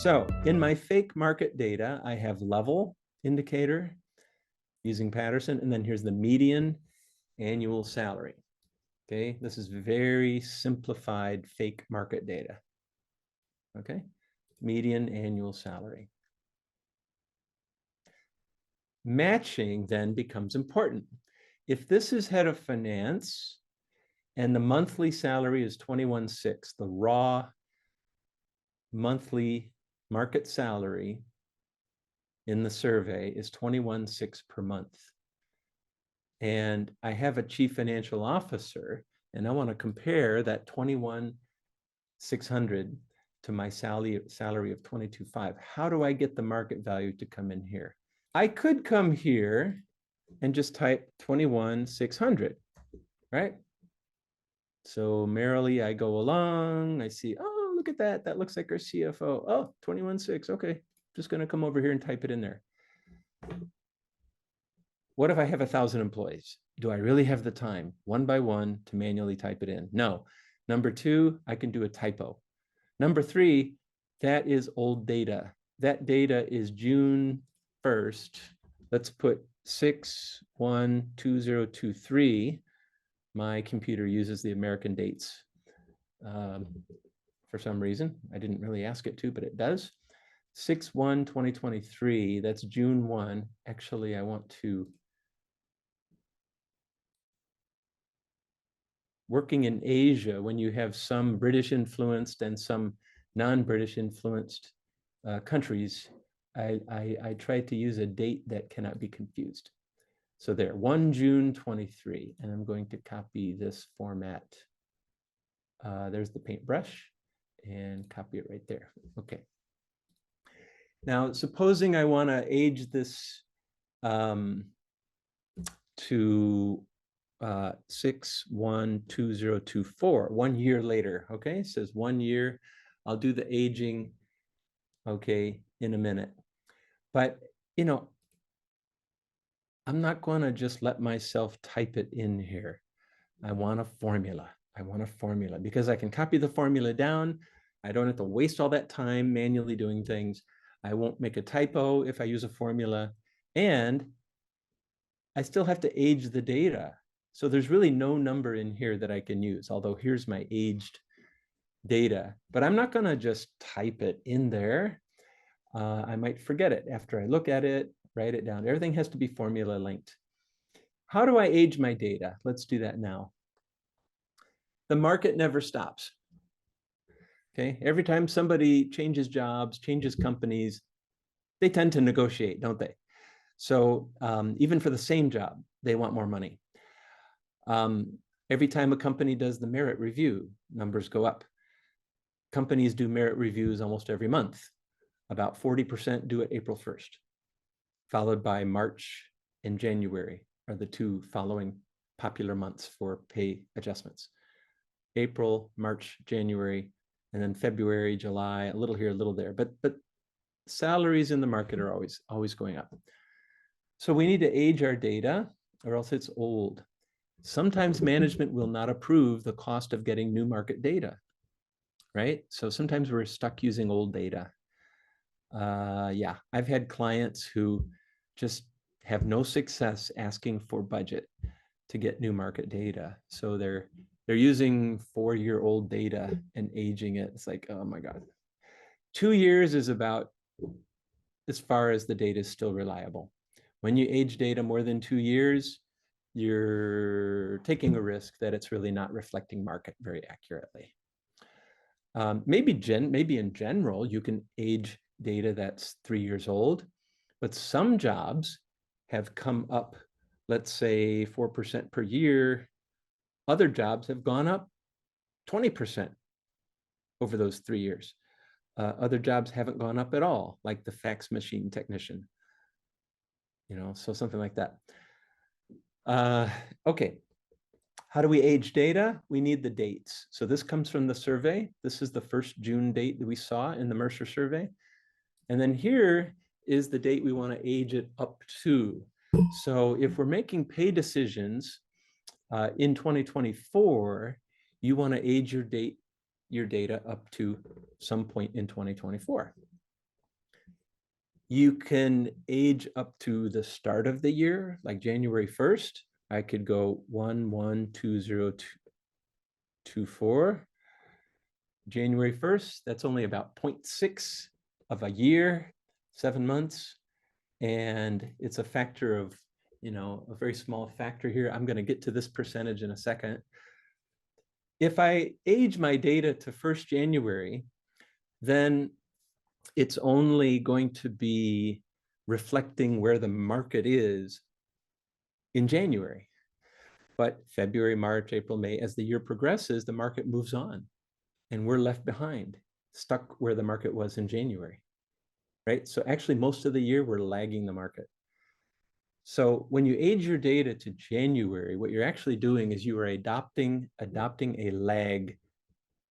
So in my fake market data, I have level indicator using Patterson, and then here's the median annual salary. Okay, this is very simplified fake market data. Okay, median annual salary. Matching then becomes important. If this is head of finance and the monthly salary is 21,600, the raw monthly market salary in the survey is 21,600 per month. And I have a chief financial officer, and I want to compare that 21,600 to my salary of 22,500. How do I get the market value to come in here? I could come here and just type 21,600, right? So merrily I go along, I see, oh, look at that. That looks like our CFO. Oh, 21,600. Okay, just going to come over here and type it in there. What if I have 1,000 employees? Do I really have the time, one by one, to manually type it in? No. Number two, I can do a typo. Number three, that is old data. That data is June 1st. Let's put 6/1/2023. My computer uses the American dates for some reason. I didn't really ask it to, but it does. 6/1/2023, that's June 1. Actually, I want to, working in Asia, when you have some British influenced and some non-British influenced countries, I try to use a date that cannot be confused. So there, 1 June 23, and I'm going to copy this format. There's the paintbrush, and copy it right there. Okay. Now, supposing I want to age this to 6/1/2024, 1 year later. Okay, it says 1 year. I'll do the aging, okay, in a minute. But, you know, I'm not going to just let myself type it in here. I want a formula. I want a formula because I can copy the formula down. I don't have to waste all that time manually doing things. I won't make a typo if I use a formula. And I still have to age the data. So there's really no number in here that I can use, although here's my aged data. But I'm not going to just type it in there. I might forget it after I look at it, write it down. Everything has to be formula linked. How do I age my data? Let's do that now. The market never stops. Okay, every time somebody changes jobs, changes companies, they tend to negotiate, don't they? So even for the same job, they want more money. Every time a company does the merit review, numbers go up. Companies do merit reviews almost every month. About 40% do it April 1st, followed by March and January are the two following popular months for pay adjustments. April, March, January, and then February, July, a little here, a little there. But salaries in the market are always going up. So we need to age our data or else it's old. Sometimes management will not approve the cost of getting new market data, right? So sometimes we're stuck using old data. Yeah, I've had clients who just have no success asking for budget to get new market data. So they're using 4-year-old data and aging it. It's like, oh my God. 2 years is about as far as the data is still reliable. When you age data more than 2 years, you're taking a risk that it's really not reflecting market very accurately. Maybe in general, you can age data that's 3 years old, but some jobs have come up, let's say 4% per year. Other jobs have gone up 20% over those 3 years. Other jobs haven't gone up at all, like the fax machine technician, you know, so something like that. Okay, how do we age data? We need the dates. So this comes from the survey. This is the first June date that we saw in the Mercer survey. And then here is the date we want to age it up to. So if we're making pay decisions in 2024, you want to age your data up to some point in 2024. You can age up to the start of the year, like January 1st. I could go 1/1/2024. January 1st, that's only about 0.6 of a year, 7 months. And it's a factor of, a very small factor here. I'm going to get to this percentage in a second. If I age my data to 1st January, then it's only going to be reflecting where the market is in January. But February, March, April, May, as the year progresses, the market moves on and we're left behind, stuck where the market was in January, right? So actually most of the year we're lagging the market. So when you age your data to January, what you're actually doing is you are adopting a lag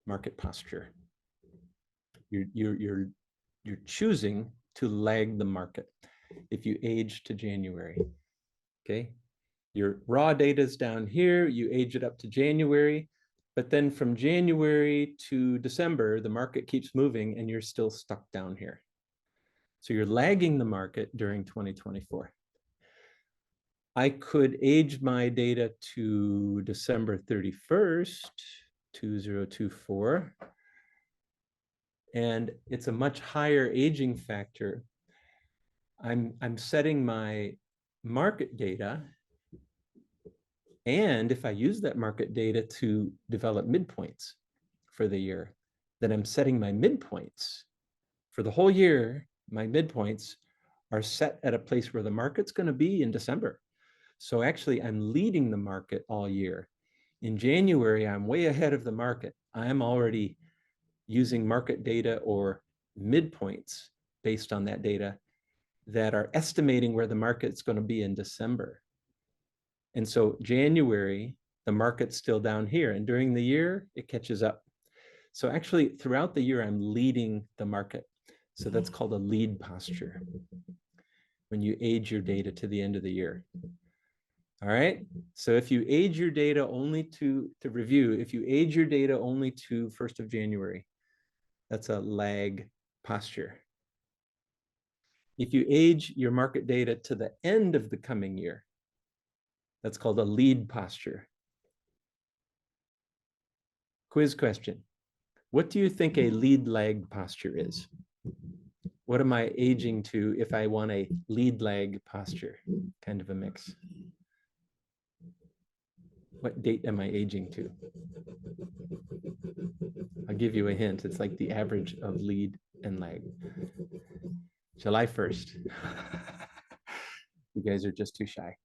market posture. You're choosing to lag the market if you age to January. Okay, your raw data is down here, you age it up to January, but then from January to December, the market keeps moving and you're still stuck down here. So you're lagging the market during 2024. I could age my data to December 31st, 2024. And it's a much higher aging factor. I'm setting my market data. And if I use that market data to develop midpoints for the year, then I'm setting my midpoints for the whole year. My midpoints are set at a place where the market's going to be in December. So actually, I'm leading the market all year. In January, I'm way ahead of the market. I'm already using market data or midpoints based on that data that are estimating where the market's going to be in December. And so January, the market's still down here. And during the year, it catches up. So actually, throughout the year, I'm leading the market. So that's called a lead posture when you age your data to the end of the year. All right. So if you age your data only to review, if you age your data only to 1st of January, that's a lag posture. If you age your market data to the end of the coming year, that's called a lead posture. Quiz question. What do you think a lead lag posture is? What am I aging to if I want a lead lag posture? Kind of a mix. What date am I aging to? I'll give you a hint. It's like the average of lead and lag. July 1st. You guys are just too shy.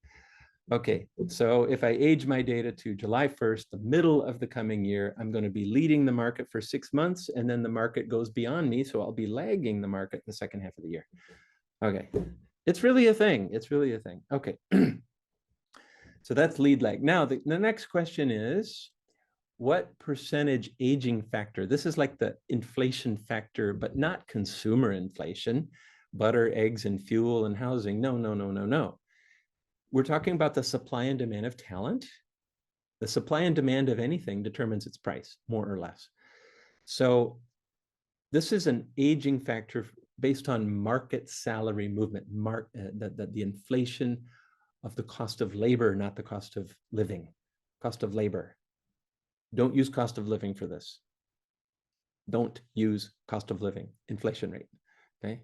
Okay, so if I age my data to July 1st, the middle of the coming year, I'm going to be leading the market for 6 months, and then the market goes beyond me, so I'll be lagging the market the second half of the year. Okay, it's really a thing. It's really a thing. Okay, so that's lead lag. Now, the next question is, what percentage aging factor? This is like the inflation factor, but not consumer inflation, butter, eggs, and fuel and housing. No, no, no, no, no. We're talking about the supply and demand of talent. The supply and demand of anything determines its price, more or less. So this is an aging factor based on market salary movement, the inflation of the cost of labor, not the cost of living, cost of labor. Don't use cost of living for this. Don't use cost of living, inflation rate, okay?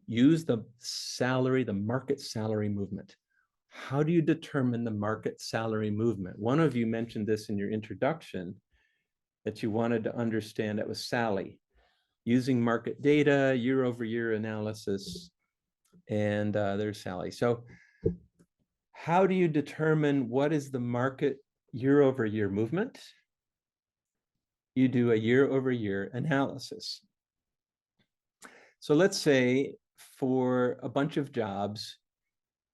Use the salary, the market salary movement. How do you determine the market salary movement? One of you mentioned this in your introduction that you wanted to understand. That was Sally, using market data, year-over-year analysis, and there's Sally. So how do you determine what is the market year-over-year movement? You do a year-over-year analysis. So let's say for a bunch of jobs,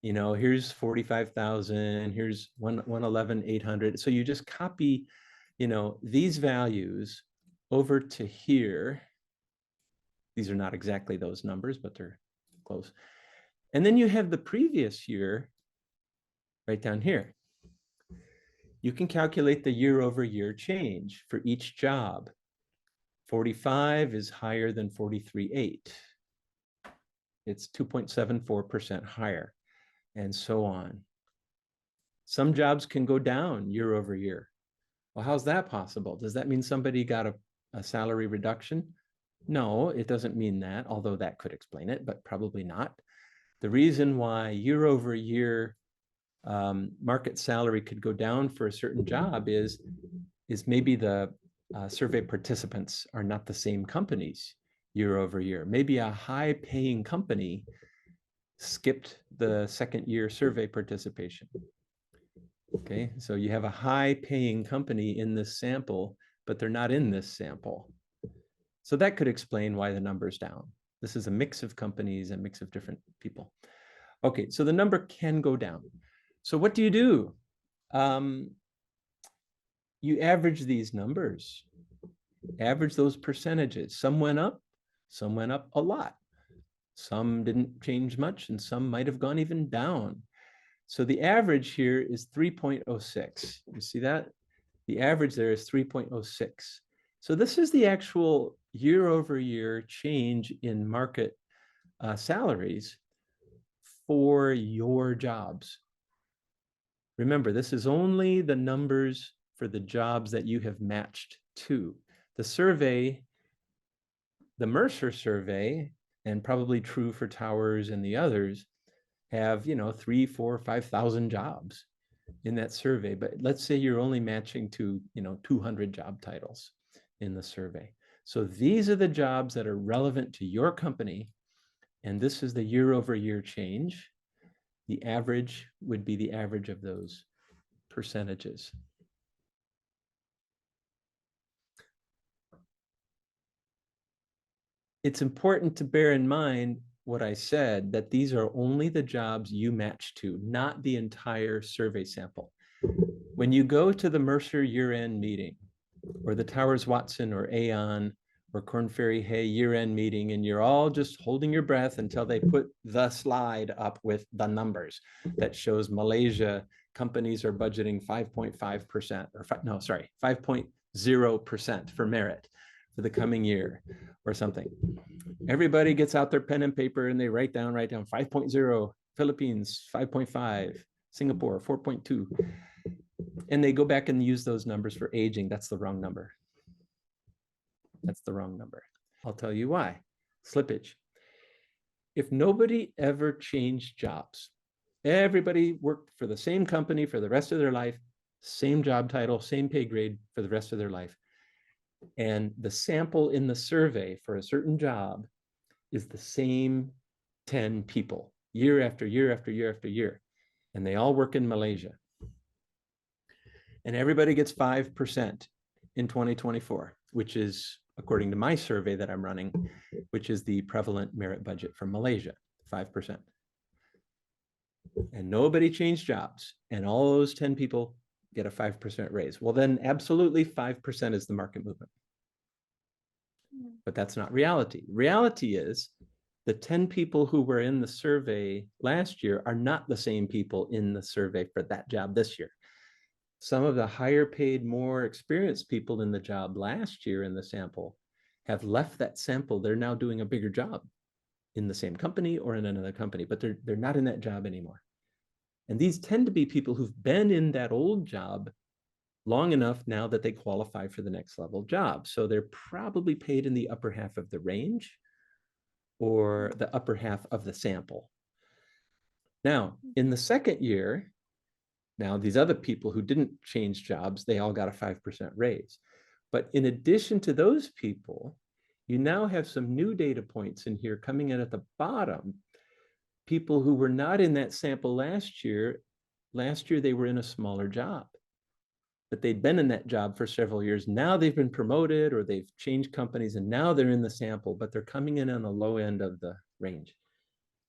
here's 45,000, here's 111,800. So you just copy, these values over to here. These are not exactly those numbers, but they're close. And then you have the previous year right down here. You can calculate the year-over-year change for each job. 45 is higher than 43.8. it's 2.74% higher, and so on. Some jobs can go down year over year. Well, how's that possible? Does that mean somebody got a salary reduction? No, it doesn't mean that, although that could explain it, but probably not. The reason why year over year market salary could go down for a certain job is maybe the survey participants are not the same companies year over year. Maybe a high paying company skipped the second year survey participation. Okay, so you have a high paying company in this sample, but they're not in this sample. So that could explain why the number's down. This is a mix of companies, a mix of different people. Okay, so the number can go down. So what do? You average these numbers, average those percentages. Some went up a lot. Some didn't change much, and some might have gone even down. So the average here is 3.06. You see that? The average there is 3.06. So this is the actual year over year change in market salaries for your jobs. Remember, this is only the numbers for the jobs that you have matched to. The survey, the Mercer survey, and probably true for Towers and the others, have 3, 4, 5,000 jobs in that survey. But let's say you're only matching to 200 job titles in the survey. So these are the jobs that are relevant to your company, and this is the year over year change. The average would be the average of those percentages. It's important to bear in mind what I said, that these are only the jobs you match to, not the entire survey sample. When you go to the Mercer year-end meeting, or the Towers Watson or Aon or Korn Ferry Hay year-end meeting, and you're all just holding your breath until they put the slide up with the numbers that shows Malaysia companies are budgeting 5.5% or 5.0% for merit for the coming year or something. Everybody gets out their pen and paper and they write down 5.0, Philippines 5.5, Singapore 4.2. And they go back and use those numbers for aging. That's the wrong number. That's the wrong number. I'll tell you why. Slippage. If nobody ever changed jobs, everybody worked for the same company for the rest of their life, same job title, same pay grade for the rest of their life, and the sample in the survey for a certain job is the same 10 people year after year after year after year, and they all work in Malaysia, and everybody gets 5% in 2024, which is, according to my survey that I'm running, which is the prevalent merit budget for Malaysia, 5%. And nobody changed jobs, and all those 10 people get a 5% raise. Well, then absolutely 5% is the market movement. But that's not reality. Reality is the 10 people who were in the survey last year are not the same people in the survey for that job this year. Some of the higher paid, more experienced people in the job last year in the sample have left that sample. They're now doing a bigger job in the same company or in another company, but they're not in that job anymore. And these tend to be people who've been in that old job long enough now that they qualify for the next level job. So they're probably paid in the upper half of the range or the upper half of the sample. Now, in the second year, now these other people who didn't change jobs, they all got a 5% raise. But in addition to those people, you now have some new data points in here coming in at the bottom. People who were not in that sample last year they were in a smaller job, but they'd been in that job for several years. Now they've been promoted or they've changed companies, and now they're in the sample, but they're coming in on the low end of the range,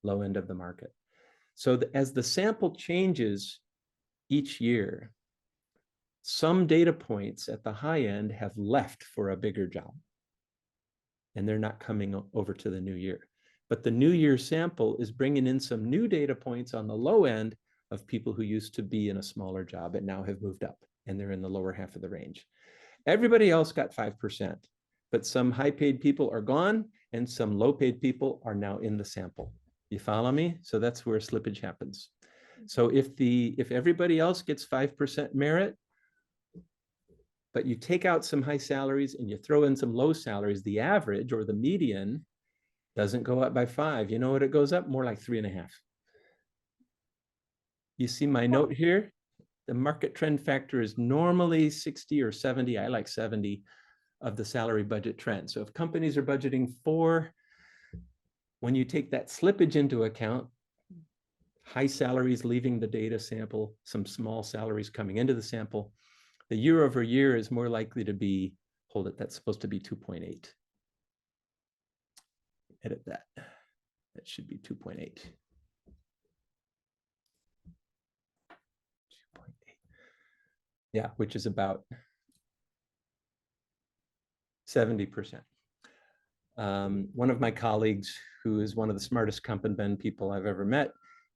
low end of the market. So as the sample changes each year, some data points at the high end have left for a bigger job, and they're not coming over to the new year. But the new year sample is bringing in some new data points on the low end of people who used to be in a smaller job and now have moved up, and they're in the lower half of the range. Everybody else got 5%, but some high paid people are gone and some low paid people are now in the sample. You follow me? So that's where slippage happens. So if everybody else gets 5% merit, but you take out some high salaries and you throw in some low salaries, the average or the median doesn't go up by 5. You know what it goes up? More like 3.5. You see my note here? The market trend factor is normally 60 or 70. I like 70 of the salary budget trend. So if companies are budgeting 4, when you take that slippage into account, high salaries leaving the data sample, some small salaries coming into the sample, the year over year is more likely to be, hold it, that's supposed to be 2.8. Edit that. That should be 2.8. 2.8. Yeah, which is about 70%. One of my colleagues, who is one of the smartest company people I've ever met,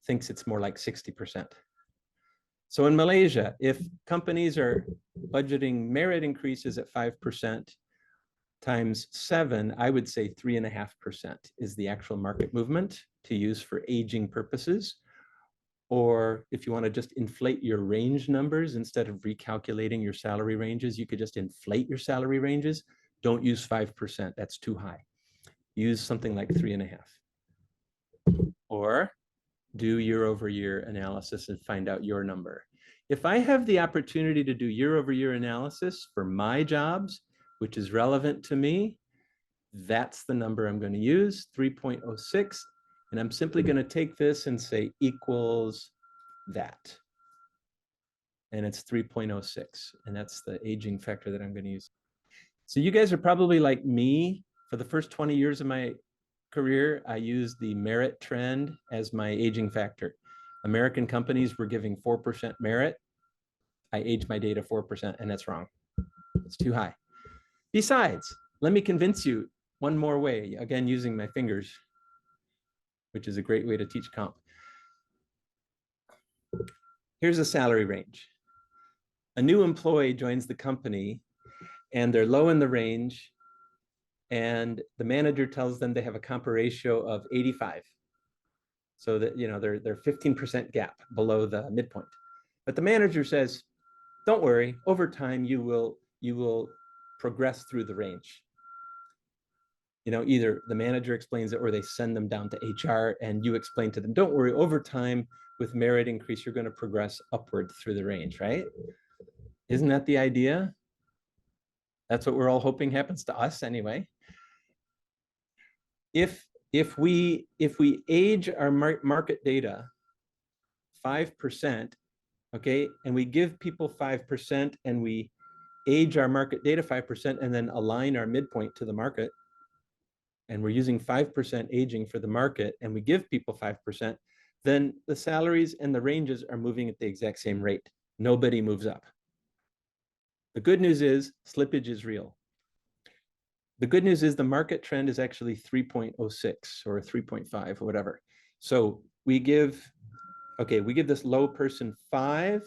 thinks it's more like 60%. So in Malaysia, if companies are budgeting merit increases at 5% times 7, I would say 3.5% is the actual market movement to use for aging purposes. Or if you want to just inflate your range numbers instead of recalculating your salary ranges, you could just inflate your salary ranges. Don't use 5%. That's too high. Use something like 3.5. Or do year over year analysis and find out your number. If I have the opportunity to do year over year analysis for my jobs, which is relevant to me, that's the number I'm going to use, 3.06. And I'm simply going to take this and say equals that. And it's 3.06. And that's the aging factor that I'm going to use. So you guys are probably like me. For the first 20 years of my career, I used the merit trend as my aging factor. American companies were giving 4% merit. I aged my data 4%, and that's wrong. It's too high. Besides, let me convince you one more way, again, using my fingers, which is a great way to teach comp. Here's a salary range. A new employee joins the company, and they're low in the range, and the manager tells them they have a comp ratio of 85. So that, you know, they're 15% gap below the midpoint. But the manager says, don't worry, over time you will progress through the range. You know, either the manager explains it or they send them down to HR and you explain to them, don't worry, over time with merit increase, you're going to progress upward through the range, right? Isn't that the idea? That's what we're all hoping happens to us anyway. If we age our market data 5%, okay, and we give people 5% and we age our market data 5% and then align our midpoint to the market, and we're using 5% aging for the market and we give people 5%, then the salaries and the ranges are moving at the exact same rate. Nobody moves up. The good news is slippage is real. The good news is the market trend is actually 3.06 or 3.5 or whatever. So we give this low person 5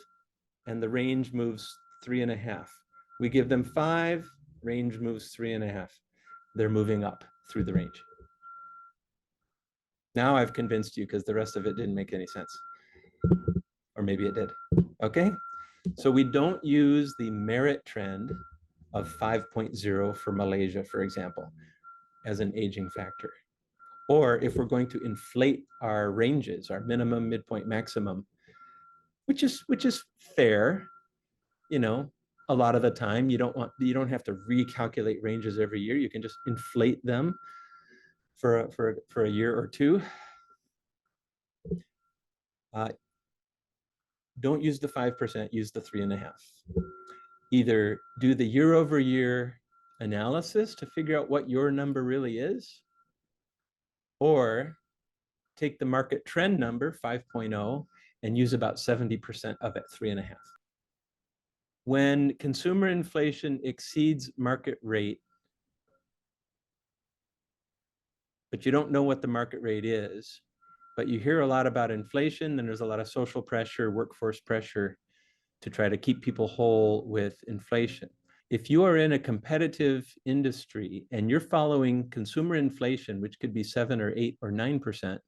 and the range moves 3.5. We give them 5, range moves 3.5. They're moving up through the range. Now I've convinced you because the rest of it didn't make any sense. Or maybe it did. Okay? So we don't use the merit trend of 5.0 for Malaysia, for example, as an aging factor. Or if we're going to inflate our ranges, our minimum, midpoint, maximum, which is fair, you know, a lot of the time you don't have to recalculate ranges every year. You can just inflate them for a year or two. Don't use the 5%, use the 3.5. Either do the year over year analysis to figure out what your number really is, or take the market trend number 5.0 and use about 70% of it, 3.5. When consumer inflation exceeds market rate, but you don't know what the market rate is, but you hear a lot about inflation, and there's a lot of social pressure, workforce pressure to try to keep people whole with inflation. If you are in a competitive industry and you're following consumer inflation, which could be 7 or 8 or 9%,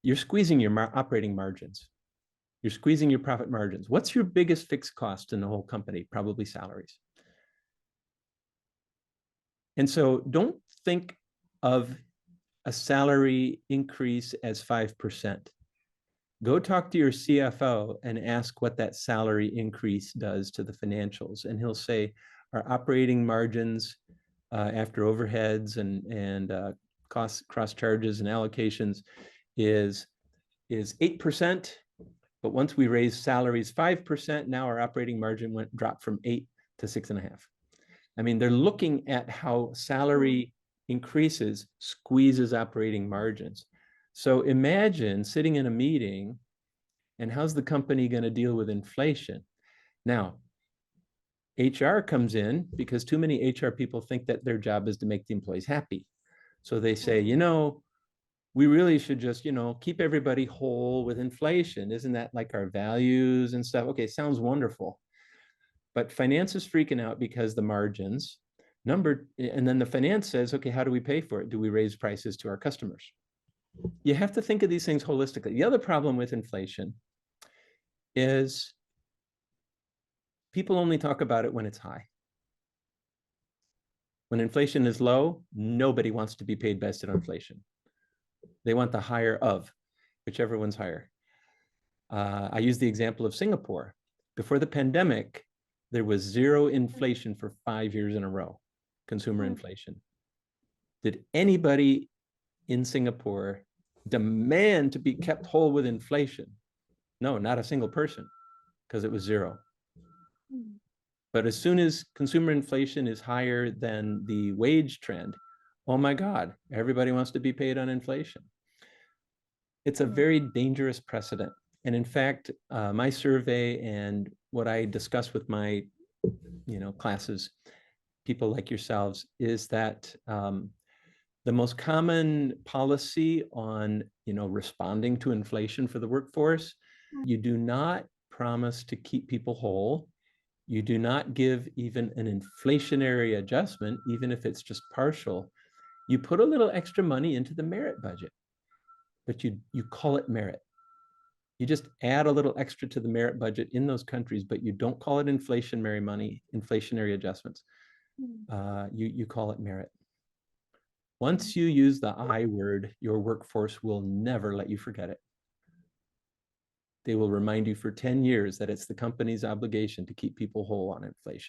you're squeezing your operating margins. You're squeezing your profit margins. What's your biggest fixed cost in the whole company? Probably salaries. And so don't think of a salary increase as 5%. Go talk to your CFO and ask what that salary increase does to the financials. And he'll say, our operating margins after overheads and cost cross charges and allocations is 8%. But once we raised salaries 5%, now our operating margin dropped from 8 to 6.5. I mean, they're looking at how salary increases squeezes operating margins. So imagine sitting in a meeting and how's the company going to deal with inflation? Now, HR comes in because too many HR people think that their job is to make the employees happy. So they say, you know, we really should just, you know, keep everybody whole with inflation. Isn't that like our values and stuff? Okay, sounds wonderful. But finance is freaking out because the margins and then the finance says, okay, how do we pay for it? Do we raise prices to our customers? You have to think of these things holistically. The other problem with inflation is people only talk about it when it's high. When inflation is low, nobody wants to be paid best at inflation. They want the higher of, whichever one's higher. I use the example of Singapore. Before the pandemic, there was zero inflation for 5 years in a row, consumer inflation. Did anybody in Singapore demand to be kept whole with inflation? No, not a single person, because it was zero. But as soon as consumer inflation is higher than the wage trend, oh my God, everybody wants to be paid on inflation. It's a very dangerous precedent. And in fact, my survey and what I discuss with my classes, people like yourselves, is that the most common policy on responding to inflation for the workforce, you do not promise to keep people whole. You do not give even an inflationary adjustment, even if it's just partial. You put a little extra money into the merit budget, but you call it merit. You just add a little extra to the merit budget in those countries, but you don't call it inflationary money, inflationary adjustments. You call it merit. Once you use the I word, your workforce will never let you forget it. They will remind you for 10 years that it's the company's obligation to keep people whole on inflation.